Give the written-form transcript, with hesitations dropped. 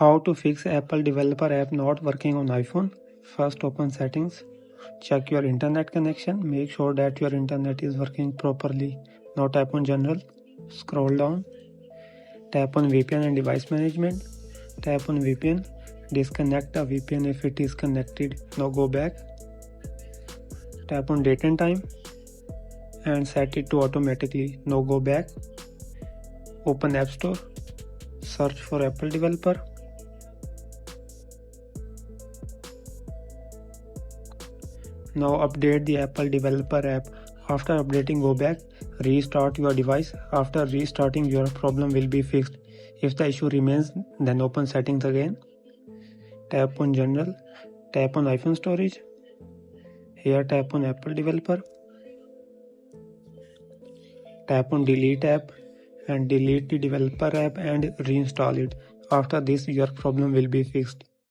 How to fix Apple developer app not working on iPhone? First, open settings. Check your internet connection. Make sure that your internet is working properly. Now tap on general. Scroll down. Tap on VPN and device management. Tap on VPN. Disconnect the VPN if it is connected. Now go back. Tap on date and time and set it to automatically. Now go back. Open App Store. Search for Apple developer. Now update the Apple developer app. After updating, go back, restart your device. After restarting, your problem will be fixed. If the issue remains, then open settings again. Tap on general, tap on iPhone storage. Here tap on Apple developer. Tap on delete app and delete the developer app and reinstall it. After this, your problem will be fixed.